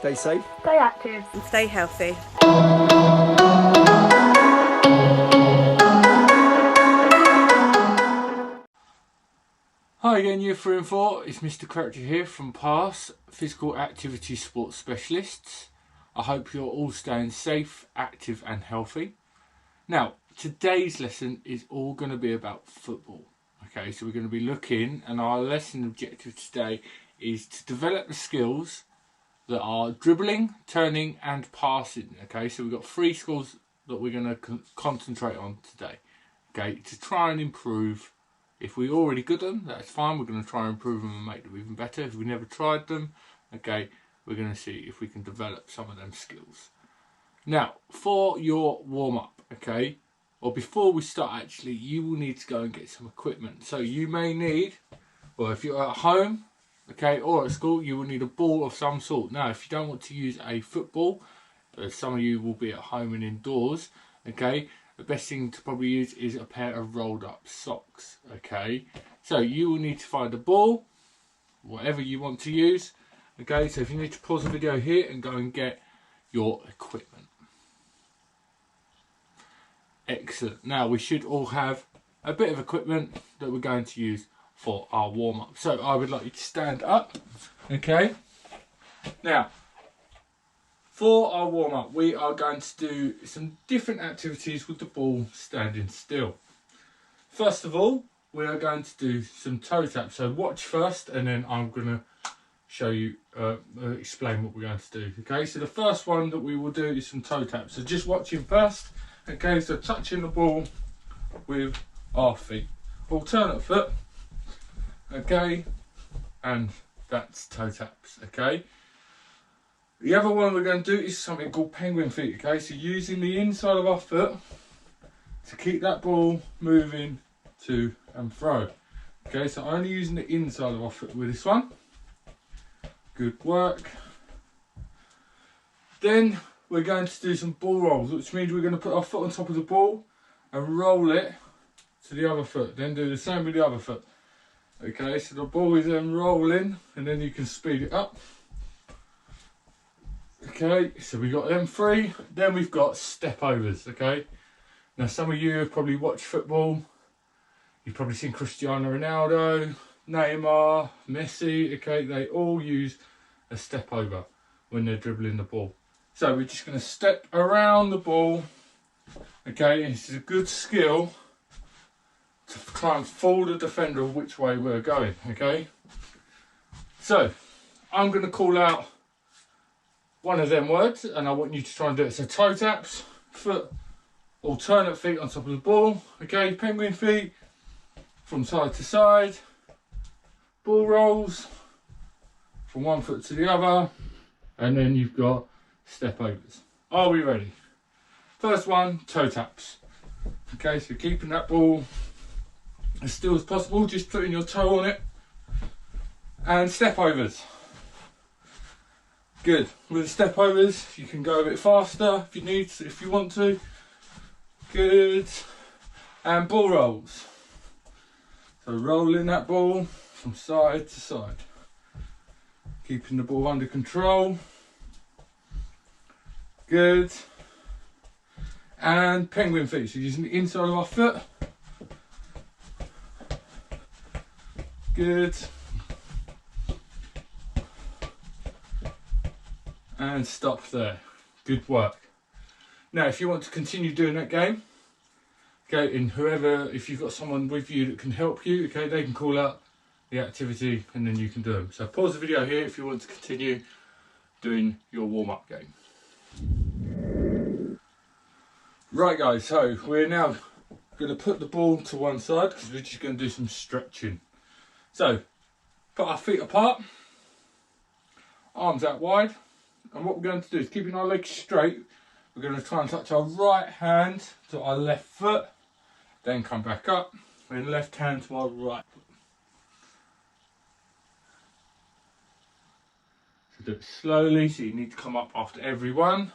Stay safe. Stay active. And stay healthy. Hi again, Year 3 and 4. It's Mr. Croucher here from PASS, Physical Activity Sports Specialists. I hope you're all staying safe, active and healthy. Now, today's lesson is all going to be about football. Okay, so we're going to be looking, and our lesson objective today is to develop the skills that are dribbling, turning and passing. Okay, so we've got 3 skills that we're going to concentrate on today. Okay, to try and improve. If we're already good at them, that's fine. We're going to try and improve them and make them even better. If we never tried them, okay, we're going to see if we can develop some of them skills. Now, for your warm-up, okay, or before we start actually, you will need to go and get some equipment. So you may need, well, if you're at home, okay, or at school, you will need a ball of some sort. Now, if you don't want to use a football, some of you will be at home and indoors, okay, the best thing to probably use is a pair of rolled up socks, okay? So you will need to find a ball, whatever you want to use, okay? So if you need to pause the video here and go and get your equipment. Excellent. Now we should all have a bit of equipment that we're going to use for our warm-up. So I would like you to stand up, okay? Now, for our warm-up, we are going to do some different activities with the ball standing still. First of all, we are going to do some toe taps. So watch first, and then I'm going to show you, explain what we're going to do. Okay, so the first one that we will do is some toe taps. So just watching first. Okay, so touching the ball with our feet. Alternate foot. Okay, and that's toe taps. Okay. The other one we're going to do is something called penguin feet, okay? So using the inside of our foot to keep that ball moving to and fro. Okay, so only using the inside of our foot with this one. Good work. Then we're going to do some ball rolls, which means we're going to put our foot on top of the ball and roll it to the other foot. Then do the same with the other foot. Okay, so the ball is then rolling, and then you can speed it up. Okay, so we've got them 3. Then we've got step overs, okay? Now some of you have probably watched football. You've probably seen Cristiano Ronaldo, Neymar, Messi, okay? They all use a step over when they're dribbling the ball. So we're just going to step around the ball, okay? This is a good skill to try and fool the defender of which way we're going, okay? So I'm going to call out one of them words, and I want you to try and do it. So toe taps, foot, alternate feet on top of the ball, okay, penguin feet from side to side, ball rolls from one foot to the other, and then you've got step overs. Are we ready? First one, toe taps. Okay, so keeping that ball as still as possible, just putting your toe on it, and step overs. Good. With the step overs, you can go a bit faster if you need to, if you want to. Good. And ball rolls. So rolling that ball from side to side. Keeping the ball under control. Good. And penguin feet. So using the inside of our foot. Good. And stop there. Good work. Now if you want to continue doing that game, okay, and whoever, if you've got someone with you that can help you, okay, they can call out the activity and then you can do them. So pause the video here if you want to continue doing your warm-up game. Right guys, so we're now going to put the ball to one side because we're just going to do some stretching. So put our feet apart, arms out wide. And what we're going to do is, keeping our legs straight, we're going to try and touch our right hand to our left foot, then come back up, and left hand to our right foot. So do it slowly, so you need to come up after every one.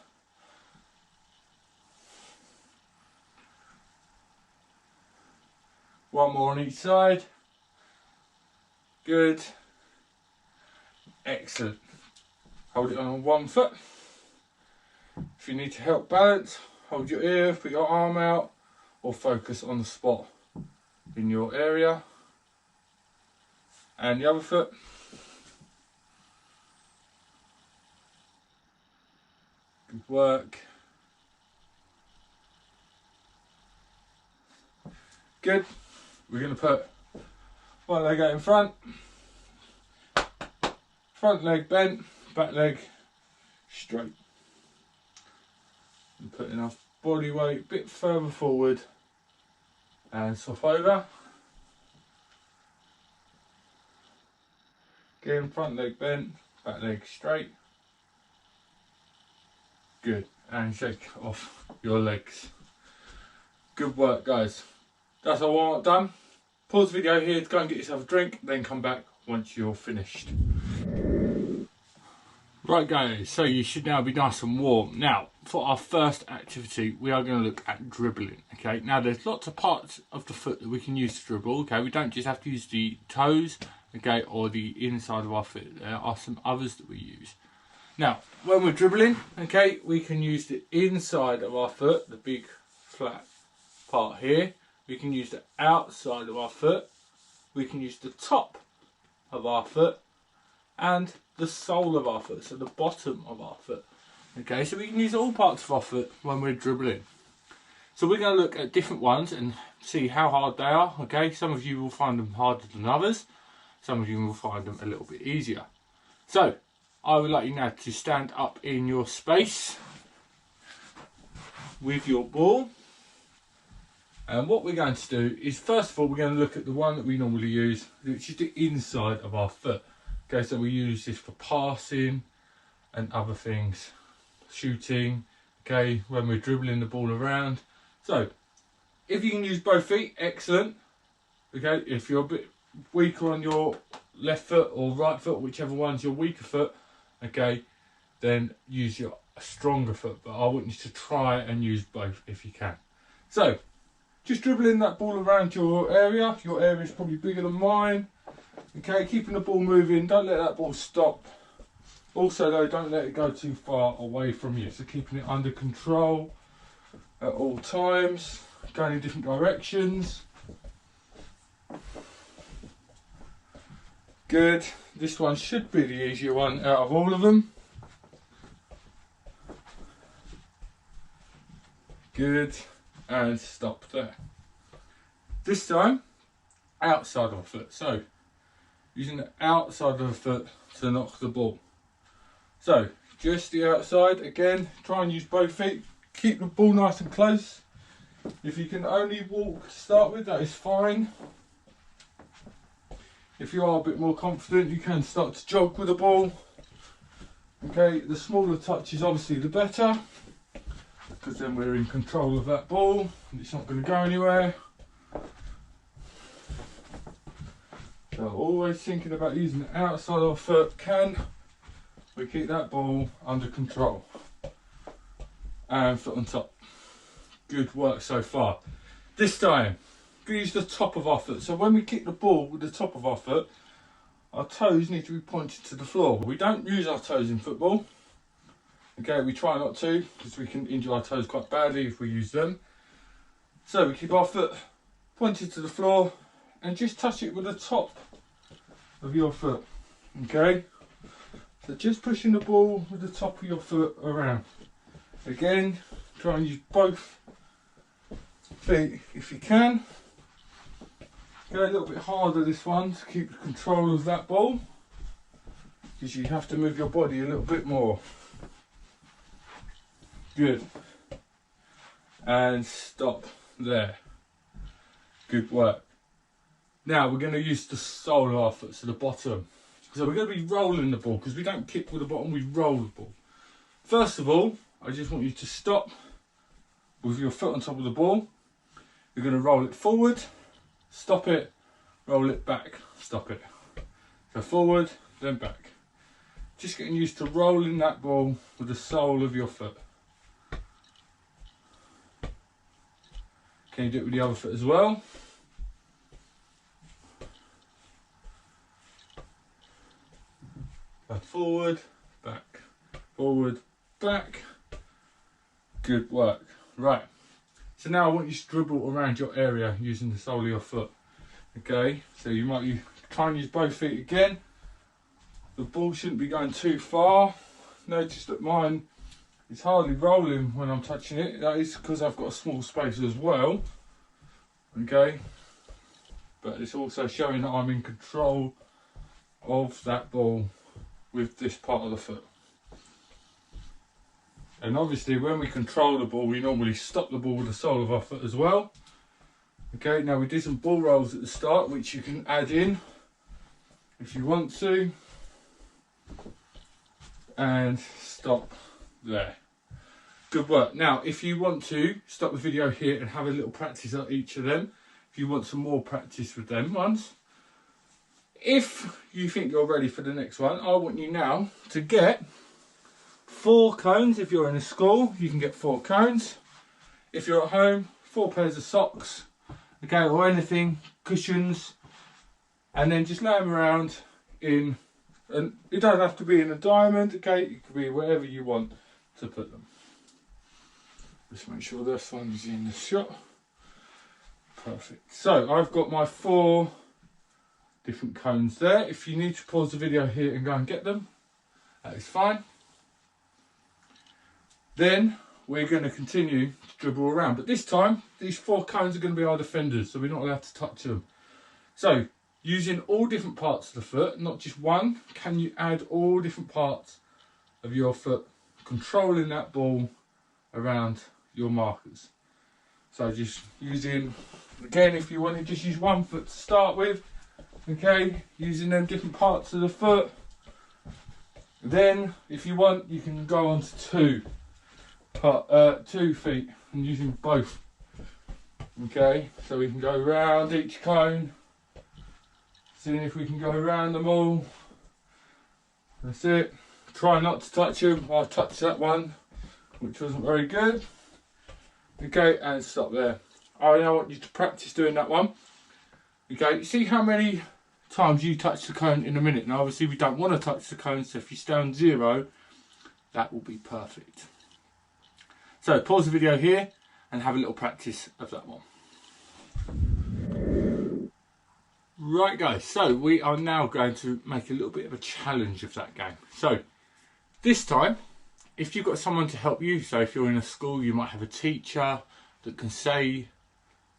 One more on each side. Good. Excellent. Hold it on one foot. If you need to help balance, hold your ear, put your arm out, or focus on the spot in your area. And the other foot. Good work. Good. We're going to put one leg out in front, front leg bent, back leg straight. And put enough body weight a bit further forward and swap over. Again, front leg bent, back leg straight. Good. And shake off your legs. Good work, guys. That's all warm up done. Pause the video here to go and get yourself a drink, then come back once you're finished. Right guys, so you should now be nice and warm. Now, for our first activity, we are going to look at dribbling, okay? Now, there's lots of parts of the foot that we can use to dribble, okay? We don't just have to use the toes, okay, or the inside of our foot. There are some others that we use. Now, when we're dribbling, okay, we can use the inside of our foot, the big flat part here. We can use the outside of our foot. We can use the top of our foot and the sole of our foot, so the bottom of our foot. Okay, so we can use all parts of our foot when we're dribbling. So we're going to look at different ones and see how hard they are. Okay, some of you will find them harder than others. Some of you will find them a little bit easier. So I would like you now to stand up in your space with your ball. And what we're going to do is, first of all, we're going to look at the one that we normally use, which is the inside of our foot. Okay, so we use this for passing and other things, shooting, okay, when we're dribbling the ball around. So, if you can use both feet, excellent. Okay, if you're a bit weaker on your left foot or right foot, whichever one's your weaker foot, okay, then use your stronger foot. But I want you to try and use both if you can. So, just dribbling that ball around your area. Your area is probably bigger than mine. Okay, keeping the ball moving. Don't let that ball stop. Also though, don't let it go too far away from you. So keeping it under control at all times. Going in different directions. Good. This one should be the easier one out of all of them. Good. And stop there. This time, outside of the foot. So, using the outside of the foot to knock the ball. So, just the outside. Again, try and use both feet. Keep the ball nice and close. If you can only walk to start with, that is fine. If you are a bit more confident, you can start to jog with the ball. Okay, the smaller touches, obviously, the better. Because then we're in control of that ball and it's not going to go anywhere. So always thinking about using the outside of our foot. Can we keep that ball under control? And foot on top. Good work so far. This time, we use the top of our foot. So when we kick the ball with the top of our foot, our toes need to be pointed to the floor. We don't use our toes in football. Okay, we try not to, because we can injure our toes quite badly if we use them. So we keep our foot pointed to the floor and just touch it with the top of your foot. Okay, so just pushing the ball with the top of your foot around. Again, try and use both feet if you can. Go a little bit harder this one to keep control of that ball, because you have to move your body a little bit more. Good. And stop there. Good work. Now we're going to use the sole of our foot, so the bottom. So we're going to be rolling the ball, because we don't kick with the bottom, we roll the ball. First of all, I just want you to stop with your foot on top of the ball. You're going to roll it forward, stop it, roll it back, stop it. So forward, then back. Just getting used to rolling that ball with the sole of your foot. Can you do it with the other foot as well? Back forward, back. forward, back. Good work. Right, so now I want you to dribble around your area using the sole of your foot. Okay, so you might try and use both feet again. The ball shouldn't be going too far. Notice that mine is hardly rolling when I'm touching it. That is because I've got a small space as well. Okay, but it's also showing that I'm in control of that ball with this part of the foot. And obviously when we control the ball, we normally stop the ball with the sole of our foot as well. Okay, now we do some ball rolls at the start, which you can add in if you want to. And stop there. Good work. Now, if you want to, stop the video here and have a little practice at each of them. If you want some more practice with them ones. If you think you're ready for the next one, I want you now to get 4 cones. If you're in a school, you can get 4 cones. If you're at home, 4 pairs of socks, okay, or anything, cushions, and then just lay them around in, and it doesn't have to be in a diamond, okay, it could be wherever you want to put them. Just make sure this one is in the shot. Perfect. So I've got my 4 different cones there. If you need to pause the video here and go and get them, that is fine. Then we're going to continue to dribble around, but this time these 4 cones are going to be our defenders, so we're not allowed to touch them. So using all different parts of the foot, not just one, can you add all different parts of your foot, controlling that ball around your markers. So just using, again, if you want to just use one foot to start with, okay, using them different parts of the foot. Then if you want, you can go on to 2 feet and using both. Okay, so we can go around each cone, seeing if we can go around them all. That's it. Try not to touch them. I touched that one, which wasn't very good. Okay, and stop there. I now want you to practice doing that one. Okay, see how many times you touch the cone in a minute. Now obviously we don't want to touch the cone, so if you stay on 0, that will be perfect. So pause the video here and have a little practice of that one. Right guys, so we are now going to make a little bit of a challenge of that game. So this time, if you've got someone to help you, so if you're in a school, you might have a teacher that can say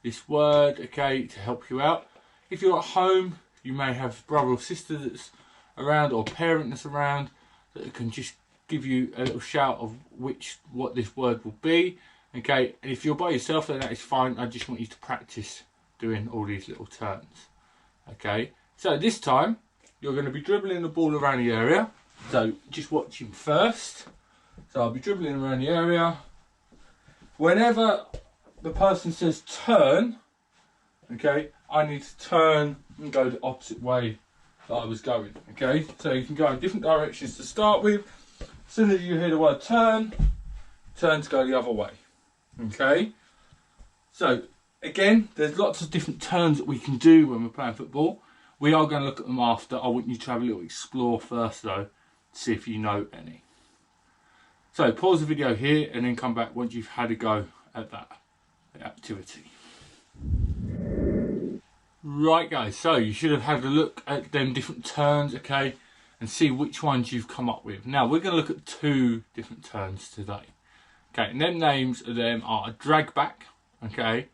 this word, okay, to help you out. If you're at home, you may have a brother or sister that's around, or a parent that's around, that can just give you a little shout of what this word will be. Okay, and if you're by yourself, then that is fine. I just want you to practice doing all these little turns. Okay, so this time you're going to be dribbling the ball around the area. So just watching first. So I'll be dribbling around the area. Whenever the person says turn, okay, I need to turn and go the opposite way that I was going. Okay, so you can go in different directions to start with. As soon as you hear the word turn, turn to go the other way. Okay, so again, there's lots of different turns that we can do when we're playing football. We are going to look at them after. I want you to have a little explore first though, to see if you know any. So pause the video here and then come back once you've had a go at that activity. Right guys, so you should have had a look at them different turns, okay, and see which ones you've come up with. Now we're going to look at 2 different turns today. Okay, and them names of them are a drag back, okay,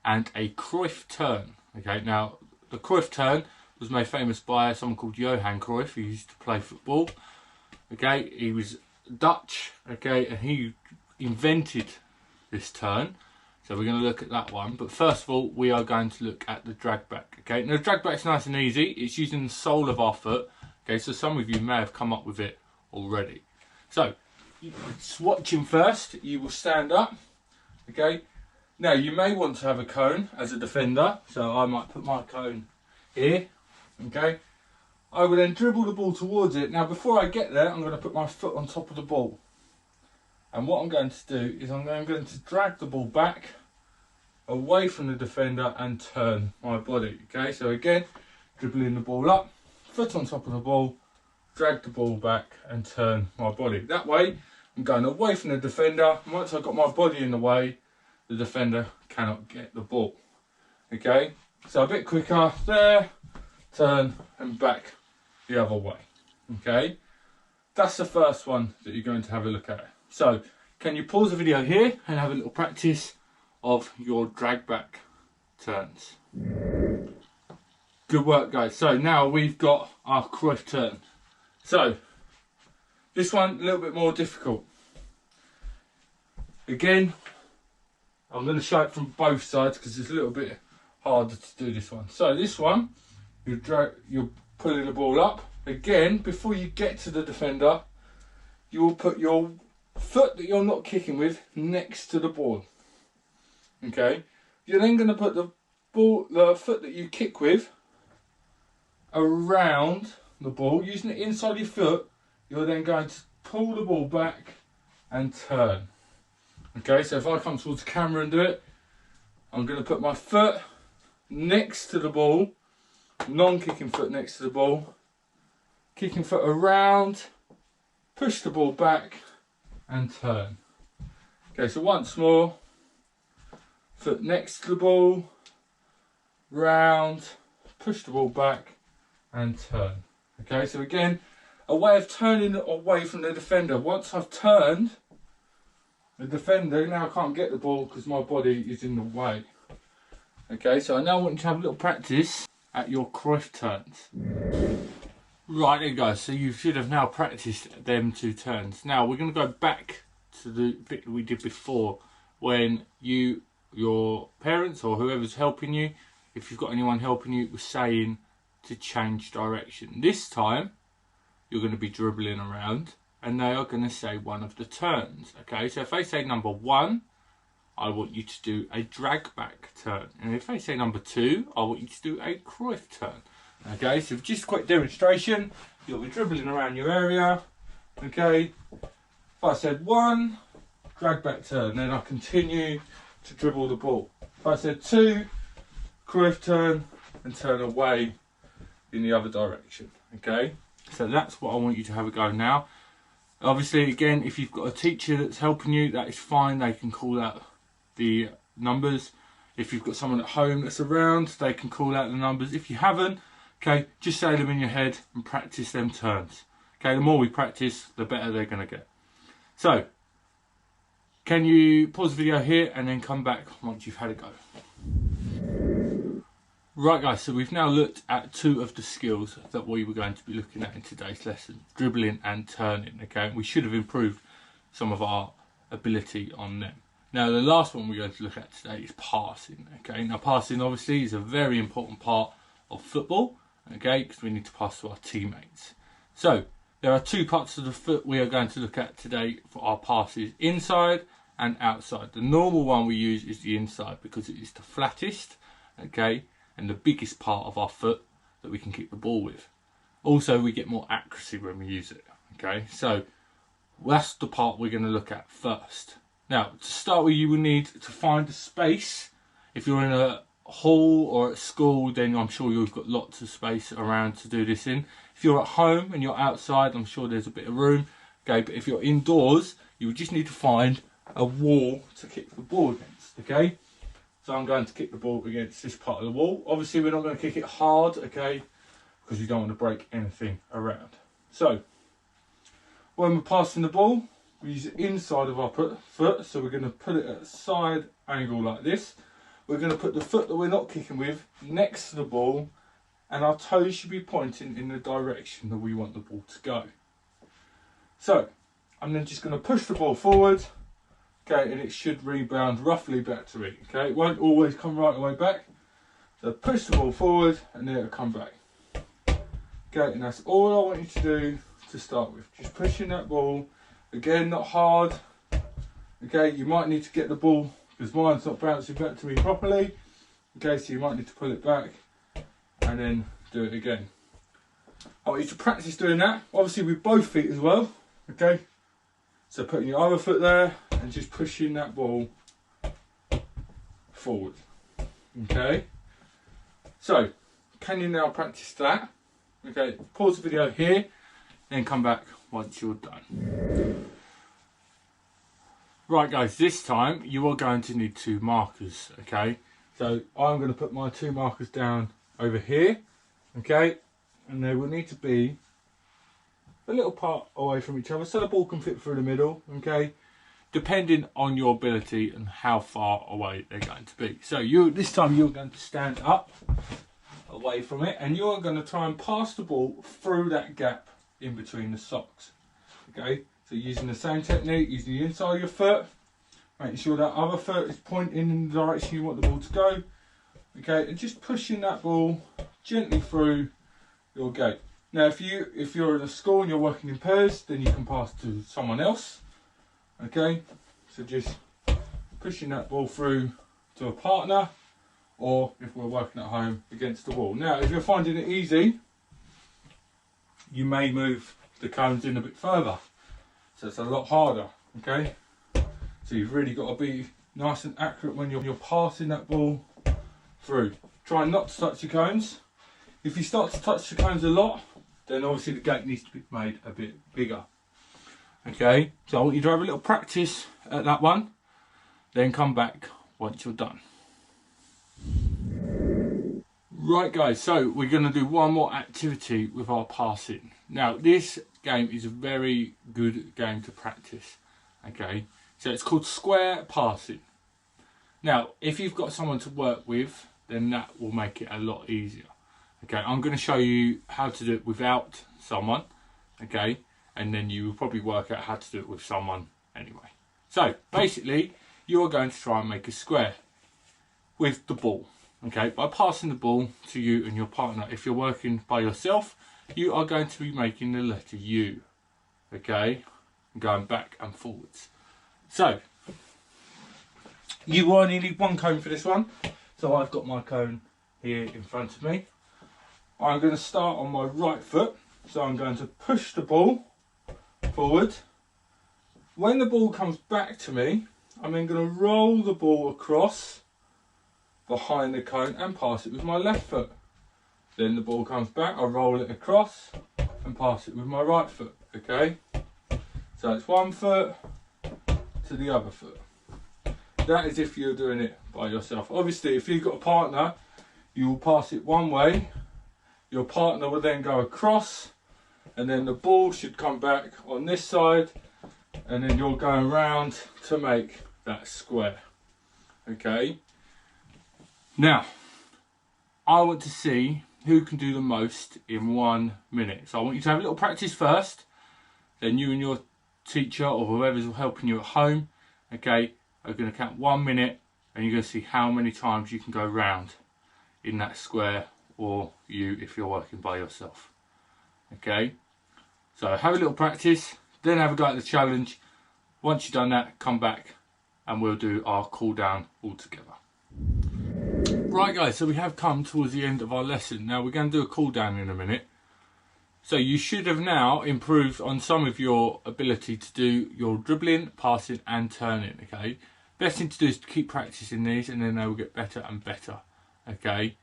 and a Cruyff turn. Okay, now the Cruyff turn was made famous by someone called Johan Cruyff, who used to play football. Okay, he was Dutch, okay, and he invented this turn. So we're going to look at that one. But first of all, we are going to look at the drag back. Okay, now the drag back is nice and easy. It's using the sole of our foot. Okay, so some of you may have come up with it already. So, watching first, you will stand up. Okay, now you may want to have a cone as a defender. So I might put my cone here. Okay, I will then dribble the ball towards it. Now before I get there, I'm going to put my foot on top of the ball. And what I'm going to do is I'm going to drag the ball back away from the defender and turn my body. Okay, so again, dribbling the ball up, foot on top of the ball, drag the ball back and turn my body. That way I'm going away from the defender, and once I've got my body in the way, the defender cannot get the ball. Okay, so a bit quicker there, turn and back the other way. Okay, that's the first one that you're going to have a look at. So can you pause the video here and have a little practice of your drag back turns? Good work, guys. So now we've got our Cruyff turn. So this one a little bit more difficult. Again, I'm going to show it from both sides because it's a little bit harder to do this one. So this one, you're pulling the ball up. Again, before you get to the defender, you will put your foot that you're not kicking with next to the ball. Okay, you're then going to put the foot that you kick with around the ball. Using the inside of your foot, you're then going to pull the ball back and turn. Okay, so if I come towards the camera and do it, I'm going to put my foot next to the ball, non-kicking foot next to the ball, kicking foot around, push the ball back and turn. Okay, so once more, foot next to the ball, round, push the ball back and turn. Okay, so again, a way of turning away from the defender. Once I've turned, the defender now can't get the ball because my body is in the way. Okay, so I now want you to have a little practice at your Cruyff turns. Right then, guys, so you should have now practiced them two turns. Now we're going to go back to the bit that we did before, when your parents or whoever's helping you, if you've got anyone helping you, was saying to change direction. This time you're going to be dribbling around and they are going to say one of the turns. Okay, so if they say number 1, I want you to do a drag back turn, and if they say number 2, I want you to do a Cruyff turn. Okay, so just a quick demonstration, you'll be dribbling around your area. Okay, if I said 1, drag back turn, then I continue to dribble the ball. If I said 2, Cruyff turn and turn away in the other direction. Okay, so that's what I want you to have a go now. Obviously, again, if you've got a teacher that's helping you, that is fine, they can call out the numbers. If you've got someone at home that's around, they can call out the numbers. If you haven't, okay, just say them in your head and practice them turns. Okay, the more we practice, the better they're going to get. So, can you pause the video here and then come back once you've had a go? Right, guys, so we've now looked at 2 of the skills that we were going to be looking at in today's lesson, dribbling and turning. Okay, we should have improved some of our ability on them. Now, the last one we're going to look at today is passing. Okay, now passing obviously is a very important part of football. Okay, because we need to pass to our teammates. So there are 2 parts of the foot we are going to look at today for our passes: inside and outside. The normal one we use is the inside because it is the flattest, okay, and the biggest part of our foot that we can kick the ball with. Also, we get more accuracy when we use it. Okay, so that's the part we're going to look at first. Now, to start with, you will need to find a space. If you're in a hall or at school, then I'm sure you've got lots of space around to do this in. If you're at home and you're outside, I'm sure there's a bit of room. Okay, but if you're indoors, you just need to find a wall to kick the ball against. Okay, so I'm going to kick the ball against this part of the wall. Obviously, we're not going to kick it hard, okay, because we don't want to break anything around. So when we're passing the ball, we use the inside of our foot, so we're going to put it at a side angle like this. We're going to put the foot that we're not kicking with next to the ball, and our toes should be pointing in the direction that we want the ball to go. So I'm then just going to push the ball forward, okay, and it should rebound roughly back to me. Okay, it won't always come right away back. So push the ball forward and then it'll come back. Okay, and that's all I want you to do to start with. Just pushing that ball. Again, not hard. Okay, you might need to get the ball because mine's not bouncing back to me properly. Okay, so you might need to pull it back and then do it again. I want you to practice doing that, obviously with both feet as well. Okay, so putting your other foot there and just pushing that ball forward. Okay, so can you now practice that? Okay, pause the video here. then come back once you're done. Right guys, this time you are going to need 2 markers, okay? So I'm going to put my 2 markers down over here, okay? And they will need to be a little part away from each other so the ball can fit through the middle, okay? Depending on your ability and how far away they're going to be. So this time you're going to stand up away from it, and you're going to try and pass the ball through that gap in between the socks, okay? So using the same technique, using the inside of your foot, making sure that other foot is pointing in the direction you want the ball to go, okay, and just pushing that ball gently through your gate. Now if you're at a school and you're working in pairs, then you can pass to someone else, okay? So just pushing that ball through to a partner, or if we're working at home, against the wall. Now if you're finding it easy, you may move the cones in a bit further. So it's a lot harder, okay? So you've really got to be nice and accurate when you're passing that ball through. Try not to touch the cones. If you start to touch the cones a lot, then obviously the gate needs to be made a bit bigger. Okay, so I want you to have a little practice at that one, then come back once you're done. Right guys, so we're going to do one more activity with our passing. Now this game is a very good game to practice, okay? So it's called square passing. Now if you've got someone to work with, then that will make it a lot easier. Okay, I'm going to show you how to do it without someone, okay? And then you will probably work out how to do it with someone anyway. So basically you're going to try and make a square with the ball. Okay, by passing the ball to you and your partner. If you're working by yourself, you are going to be making the letter U, okay, and going back and forwards. So you only need 1 cone for this one, so I've got my cone here in front of me. I'm going to start on my right foot, so I'm going to push the ball forward. When the ball comes back to me, I'm then going to roll the ball across behind the cone and pass it with my left foot. Then the ball comes back, I roll it across and pass it with my right foot, okay? So it's 1 foot to the other foot. That is if you're doing it by yourself. Obviously if you've got a partner, you will pass it one way, your partner will then go across, and then the ball should come back on this side, and then you're going round to make that square, okay? Now, I want to see who can do the most in 1 minute. So I want you to have a little practice first, then you and your teacher or whoever's helping you at home, okay, are going to count 1 minute, and you're going to see how many times you can go round in that square, or you if you're working by yourself, okay? So have a little practice, then have a go at the challenge. Once you've done that, come back and we'll do our cool down all together. Right guys, so we have come towards the end of our lesson. Now we're going to do a cool down in a minute. So you should have now improved on some of your ability to do your dribbling, passing and turning, okay? Best thing to do is to keep practicing these, and then they will get better and better, okay?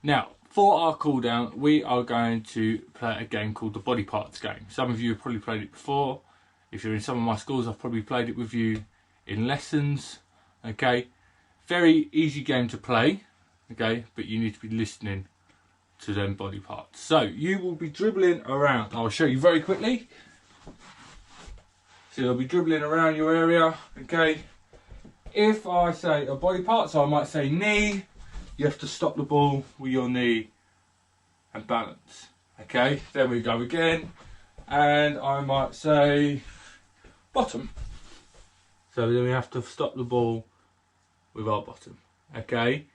Now, for our cool down, we are going to play a game called the body parts game. Some of you have probably played it before. If you're in some of my schools, I've probably played it with you in lessons, okay? Very easy game to play, okay, but you need to be listening to them body parts. So you will be dribbling around. I'll show you very quickly. So you'll be dribbling around your area, okay. If I say a body part, so I might say knee, you have to stop the ball with your knee and balance, okay. Then we go again, and I might say bottom. So then we have to stop the ball with our bottom, okay.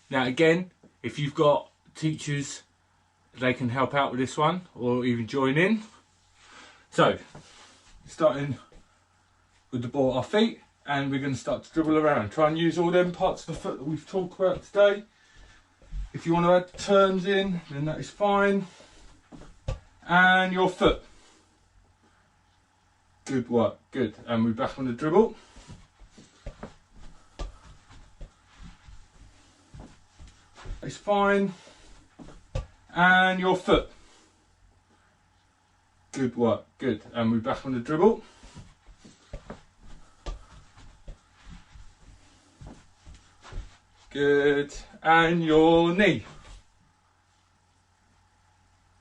Now again, if you've got teachers, they can help out with this one or even join in. So starting with the ball at our feet, and we're going to start to dribble around. Try and use all them parts of the foot that we've talked about today. If you want to add turns in, then that is fine. And your foot. Good work, good. And we're back on the dribble. It's fine. And your foot. Good work, good. And we're back on the dribble. Good. And your knee.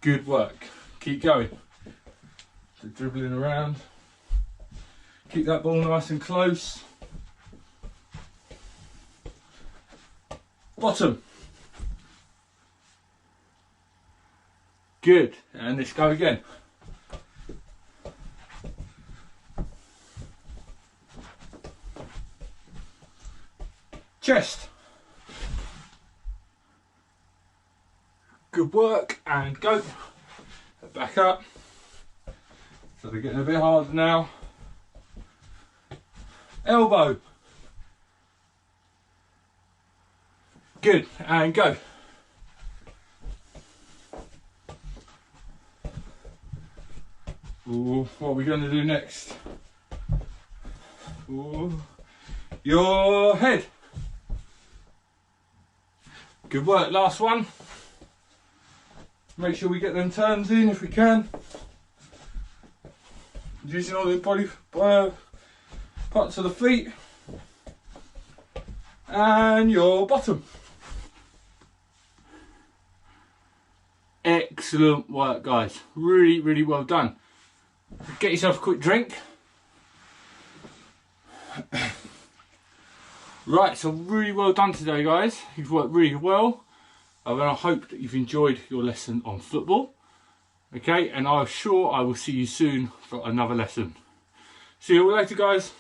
Good work. Keep going. So dribbling around. Keep that ball nice and close. Bottom. Good. And let's go again. Chest. Good work, and go. Back up. So they're getting a bit harder now. Elbow. Good, and go. Ooh, what are we going to do next? Ooh. Your head. Good work, last one. Make sure we get them turns in if we can. Using all the body parts of the feet. And your bottom. Excellent work, guys. Really, really well done. Get yourself a quick drink. Right, so really well done today, guys. You've worked really well. And I hope that you've enjoyed your lesson on football. Okay, and I'm sure I will see you soon for another lesson. See you all later, guys.